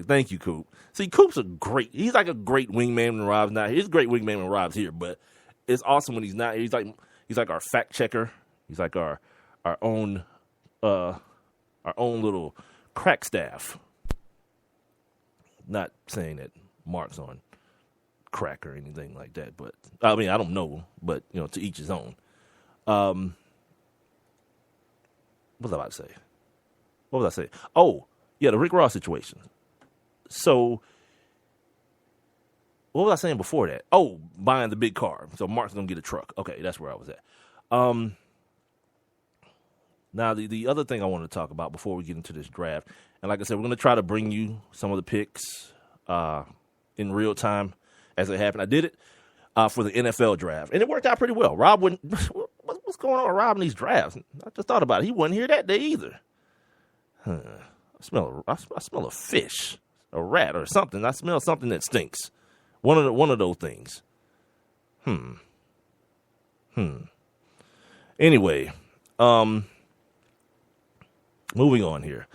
Exactly. Thank you, Coop. See, Coop's he's like a great wingman when Rob's not here. He's a great wingman when Rob's here, but it's awesome when he's not here. He's like our fact checker. He's like our own little crack staff. Not saying that Mark's on crack or anything like that, but I mean, I don't know, but to each his own. What was I about to say? What was I saying? Oh, yeah, the Rick Ross situation. So, what was I saying before that? Oh, buying the big car. So Mark's gonna get a truck. Okay, that's where I was at. Now, the other thing I want to talk about before we get into this draft, and like I said, we're going to try to bring you some of the picks in real time as they happen. I did it for the NFL draft, and it worked out pretty well. Rob wouldn't. What's going on with Rob in these drafts? I just thought about it. He wasn't here that day either. I smell a fish, a rat, or something. I smell something that stinks. One of those things. Anyway, moving on here.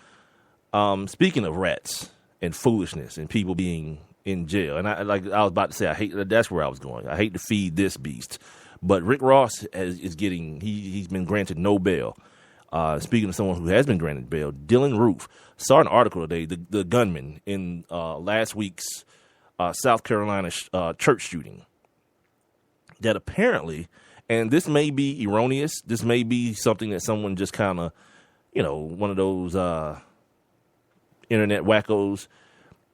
Speaking of rats and foolishness and people being in jail, and I was about to say, that's where I was going. I hate to feed this beast, but Rick Ross he's been granted no bail. Speaking of someone who has been granted bail, Dylan Roof saw an article today, the gunman in last week's South Carolina church shooting, that apparently, and this may be erroneous, this may be something that someone just kind of, one of those internet wackos,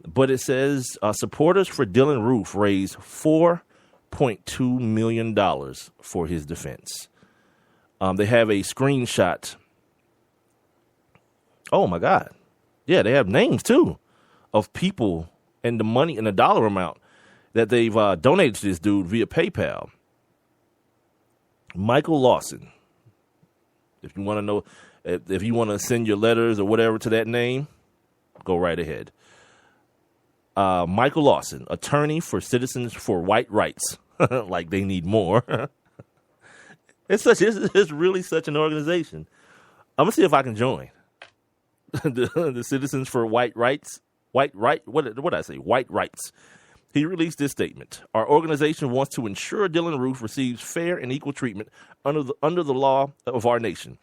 but it says supporters for Dylan Roof raised $4.2 million for his defense. They have a screenshot. Oh, my God. Yeah, they have names, too, of people and the money and the dollar amount that they've donated to this dude via PayPal. Michael Lawson. If you want to know, if you want to send your letters or whatever to that name, go right ahead. Michael Lawson, attorney for Citizens for White Rights. Like they need more. It's really such an organization. I'm gonna see if I can join the Citizens for White Rights. What did I say? White Rights. He released this statement. Our organization wants to ensure Dylan Roof receives fair and equal treatment under the law of our nation.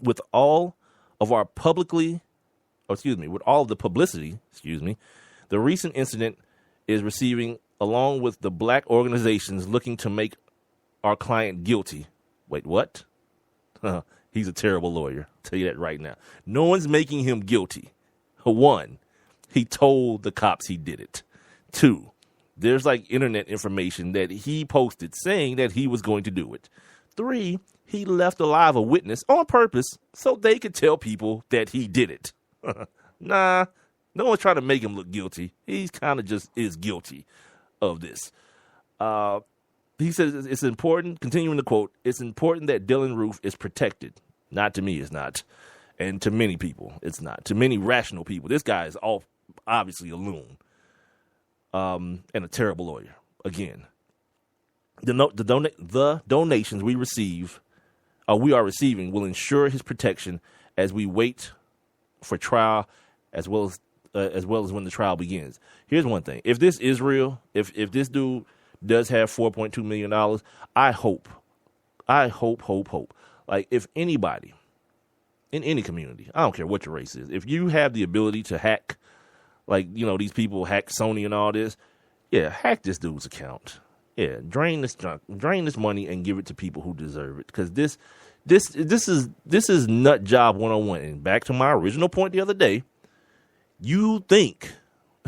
With all of the publicity, the recent incident is receiving, along with the black organizations looking to make our client guilty. Wait, what? He's a terrible lawyer. I'll tell you that right now. No one's making him guilty. 1, he told the cops he did it. 2, there's internet information that he posted saying that he was going to do it. 3, he left alive a witness on purpose so they could tell people that he did it. Nah, no one's trying to make him look guilty. He's kind of just is guilty of this. He says it's important, continuing the quote, it's important that Dylan Roof is protected. Not to me, it's not. And to many people, it's not. To many rational people, this guy is obviously a loon. And a terrible lawyer. Again, the donations we are receiving will ensure his protection as we wait for trial, as well as when the trial begins. Here's one thing: if this is real, if this dude does have $4.2 million, I hope, like if anybody in any community, I don't care what your race is, if you have the ability to hack. Like, these people hack Sony and all this. Yeah, hack this dude's account. Yeah, drain this money and give it to people who deserve it. Because this is nut job 101. And back to my original point the other day, you think,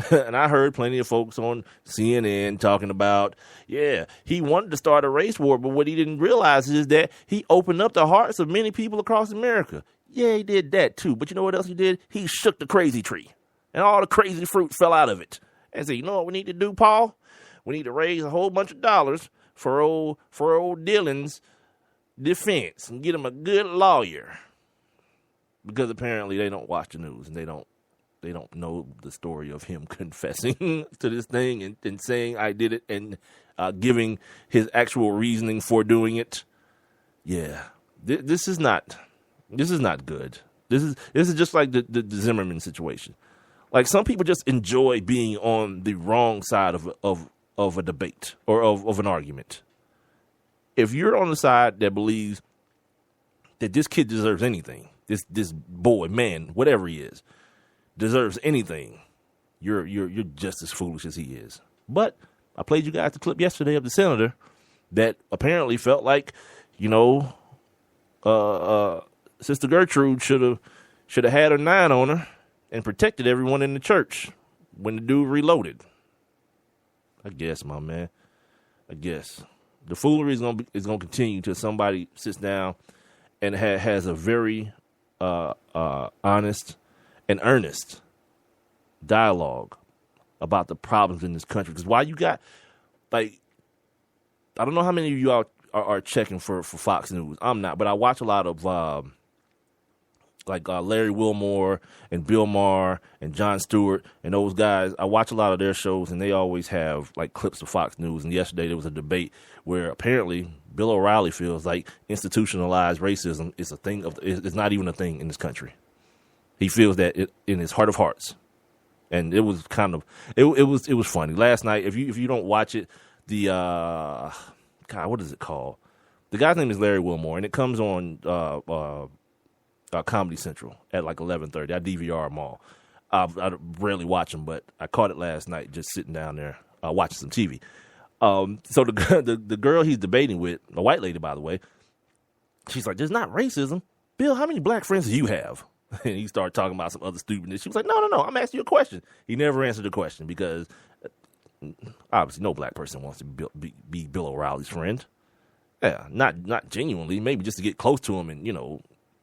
and I heard plenty of folks on CNN talking about, yeah, he wanted to start a race war, but what he didn't realize is that he opened up the hearts of many people across America. Yeah, he did that too. But you know what else he did? He shook the crazy tree. And all the crazy fruit fell out of it. And said, you know what we need to do, Paul? We need to raise a whole bunch of dollars for old Dylan's defense and get him a good lawyer. Because apparently they don't watch the news and they don't know the story of him confessing to this thing and saying I did it and giving his actual reasoning for doing it. Yeah, this is not good. This is just like the Zimmerman situation. Like, some people just enjoy being on the wrong side of a debate or of an argument. If you're on the side that believes that this kid deserves anything, this boy, man, whatever he is, deserves anything, you're just as foolish as he is. But I played you guys the clip yesterday of the senator that apparently felt like, Sister Gertrude should have had her 9 on her and protected everyone in the church when the dude reloaded. I guess, my man. I guess the foolery is gonna continue until somebody sits down and has a very honest and earnest dialogue about the problems in this country. Because while you got, like, I don't know how many of you are checking for Fox News. I'm not, but I watch a lot of Larry Wilmore and Bill Maher and Jon Stewart and those guys. I watch a lot of their shows, and they always have like clips of Fox News. And yesterday there was a debate where apparently Bill O'Reilly feels like institutionalized racism is a thing it's not even a thing in this country. He feels that in his heart of hearts, and it was kind of it was funny last night. If you don't watch it, the God, what is it called? The guy's name is Larry Wilmore, and it comes on Comedy Central at like 11:30. I DVR them all. I rarely watch them, but I caught it last night just sitting down there watching some TV. So the girl he's debating with, a white lady, by the way, she's like, "There's not racism. Bill, how many black friends do you have?" And he started talking about some other stupidness. She was like, no, I'm asking you a question. He never answered the question because obviously no black person wants to be Bill O'Reilly's friend. Yeah, not genuinely, maybe just to get close to him and,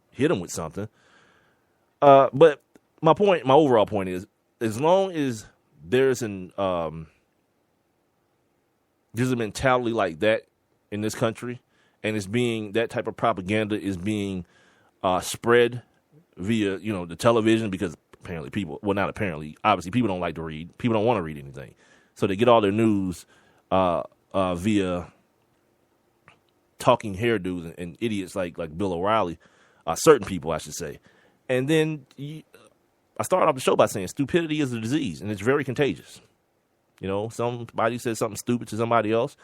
hit him with something. But my overall point is, as long as there's a mentality like that in this country, and that type of propaganda is being spread via, the television, because apparently obviously people don't like to read. People don't want to read anything. So they get all their news via talking hairdos and idiots like Bill O'Reilly, certain people, I should say. And then I started off the show by saying stupidity is a disease, and it's very contagious. Somebody says something stupid to somebody else,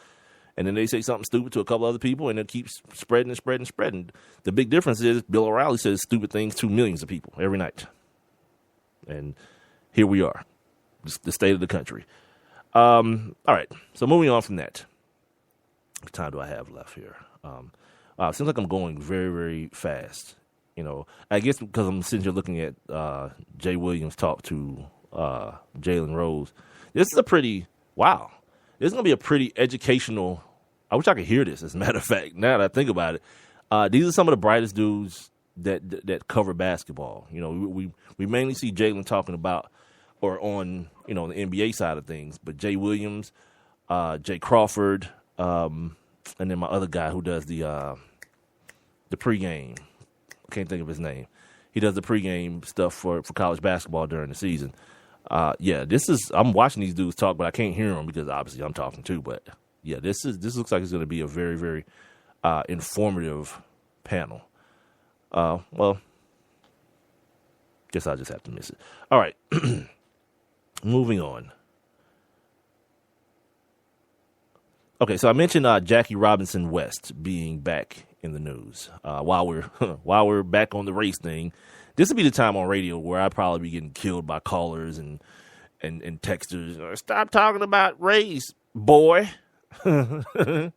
and then they say something stupid to a couple other people, and it keeps spreading and spreading and spreading. The big difference is Bill O'Reilly says stupid things to millions of people every night. And here we are, the state of the country. All right, so moving on from that. How much time do I have left here? It seems like I'm going very, very fast. I guess because I'm sitting here looking at Jay Williams talk to Jalen Rose. This is This is going to be a pretty educational. I wish I could hear this, as a matter of fact, now that I think about it. These are some of the brightest dudes that cover basketball. We mainly see Jalen talking about or on, the NBA side of things, but Jay Williams, Jay Crawford, and then my other guy who does the pregame. I can't think of his name. He does the pregame stuff for college basketball during the season. I'm watching these dudes talk, but I can't hear them because obviously I'm talking too. But yeah, this looks like it's going to be a very, very informative panel. Well, guess I'll just have to miss it. All right, moving on. Okay, so I mentioned Jackie Robinson West being back in the news. While we're back on the race thing, this would be the time on radio where I'd probably be getting killed by callers and texters. Stop talking about race, boy. Because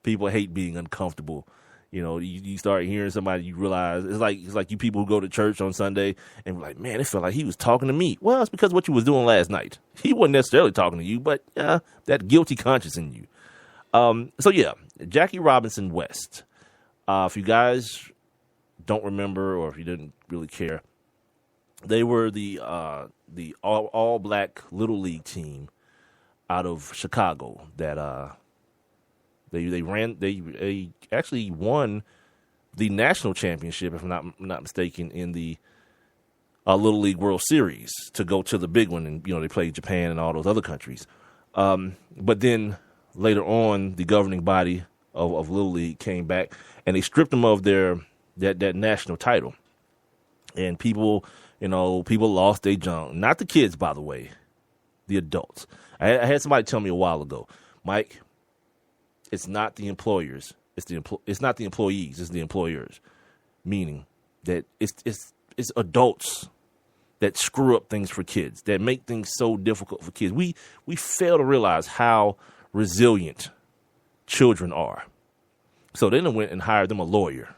people hate being uncomfortable. You start hearing somebody, you realize it's like you people who go to church on Sunday and be like, man, it felt like he was talking to me. Well, it's because what you was doing last night. He wasn't necessarily talking to you, but that guilty conscience in you. So yeah, Jackie Robinson West. If you guys don't remember, or if you didn't really care, they were the all black little league team out of Chicago that they actually won the national championship, if I'm not mistaken, in the Little League World Series to go to the big one, and they played Japan and all those other countries. But then later on, the governing body of Little League came back and they stripped them of that national title, and people People lost their junk. Not the kids, by the way, the adults. I had somebody tell me a while ago, Mike, it's not the employers, it's not the employees, it's the employers. Meaning that it's adults that screw up things for kids, that make things so difficult for kids. We fail to realize how resilient children are. So they went and hired them a lawyer.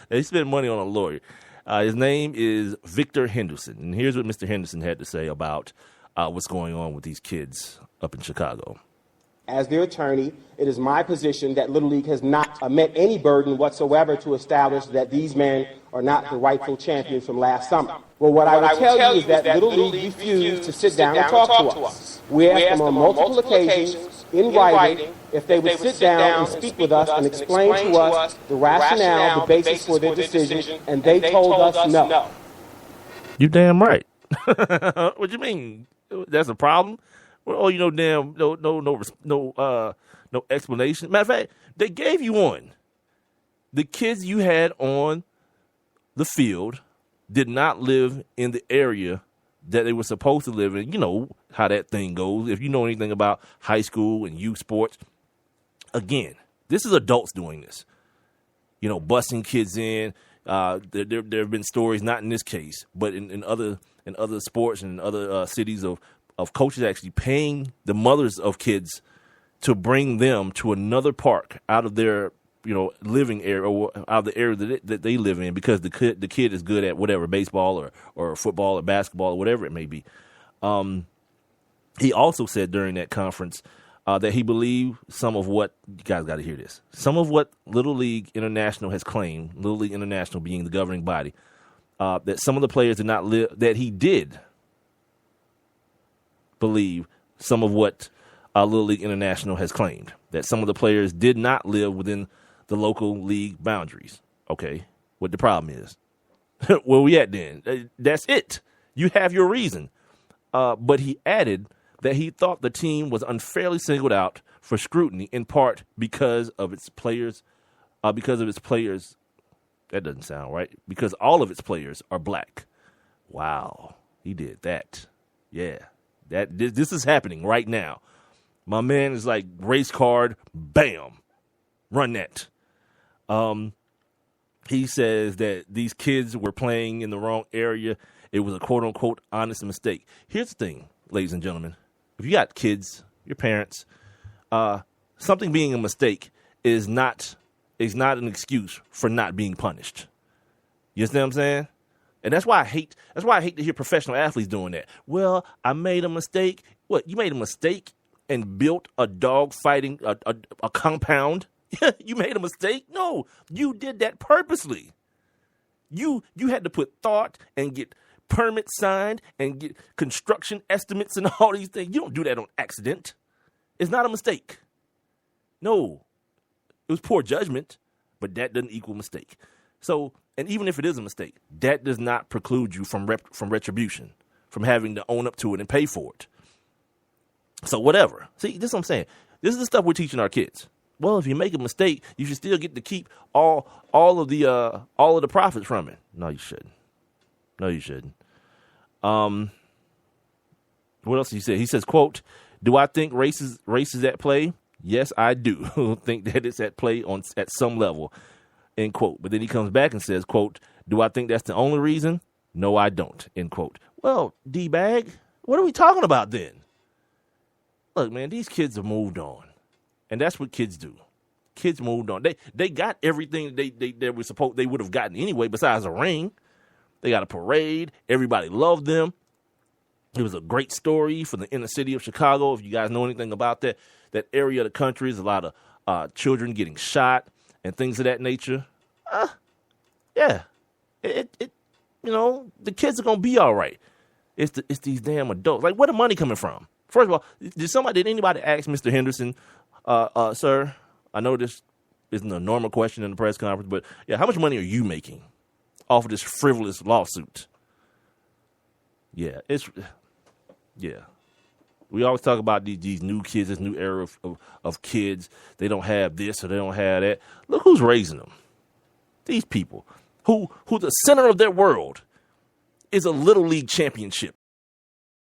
They spent money on a lawyer. His name is Victor Henderson. And here's what Mr. Henderson had to say about what's going on with these kids up in Chicago. As their attorney, it is my position that Little League has not met any burden whatsoever to establish that these men are not the rightful champions from last summer. Well, what I will tell you is that Little League refused to sit down and talk to us. We asked them on multiple occasions, in writing, if they would sit down and speak with us and explain to us the rationale, the basis for their decision, and they told us no. You damn right. What you mean? That's a problem? Well, damn, no explanation. Matter of fact, they gave you one. The kids you had on the field did not live in the area that they were supposed to live in. You know how that thing goes. If you know anything about high school and youth sports, again, this is adults doing this. Busing kids in. There have been stories, not in this case, but in other sports and in other cities of coaches actually paying the mothers of kids to bring them to another park out of their living area or out of the area that they live in because the kid is good at whatever, baseball or football or basketball or whatever it may be. He also said during that conference that he believed some of what, you guys got to hear this, some of what Little League International has claimed, Little League International being the governing body, that some of the players did not live, that he did believe some of what Little League International has claimed, that some of the players did not live within the local league boundaries. Okay, what the problem is. Where we at then? That's it. You have your reason. But he added that he thought the team was unfairly singled out for scrutiny, in part because of its players. That doesn't sound right. Because all of its players are black. Wow, he did that. Yeah. This is happening right now. My man is like race card, bam, run that. He says that these kids were playing in the wrong area. It was a quote unquote honest mistake. Here's the thing, ladies and gentlemen. If you got kids, your parents, something being a mistake is not an excuse for not being punished. You understand what I'm saying? And that's why I hate to hear professional athletes doing that. Well, I made a mistake. What, you made a mistake and built a dog fighting a compound? You made a mistake? No, you did that purposely. You had to put thought and get permits signed and get construction estimates and all these things. You don't do that on accident. It's not a mistake. No, it was poor judgment, but that doesn't equal mistake. So, and even if it is a mistake, that does not preclude you from retribution, from having to own up to it and pay for it. So whatever. See, this is what I'm saying. This is the stuff we're teaching our kids. Well, if you make a mistake, you should still get to keep all of the profits from it. No, you shouldn't. No, you shouldn't. What else did he say? He says, quote, "Do I think race is at play? Yes, I do. Think that it's at play at some level." End quote. But then he comes back and says, quote, "Do I think that's the only reason? No, I don't." End quote. Well, D-bag, what are we talking about then? Look, man, these kids have moved on. And that's what kids do. Kids moved on. They got everything they would have gotten anyway besides a ring. They got a parade. Everybody loved them. It was a great story for the inner city of Chicago. If you guys know anything about that area of the country, there's a lot of children getting shot and things of that nature. Yeah. The kids are going to be all right. It's these damn adults. Like, where the money coming from? First of all, did anybody ask Mr. Henderson, sir, I know this isn't a normal question in the press conference, but yeah, how much money are you making off of this frivolous lawsuit? Yeah, we always talk about these new kids, this new era of kids. They don't have this or they don't have that. Look who's raising them. These people who the center of their world is a Little League championship.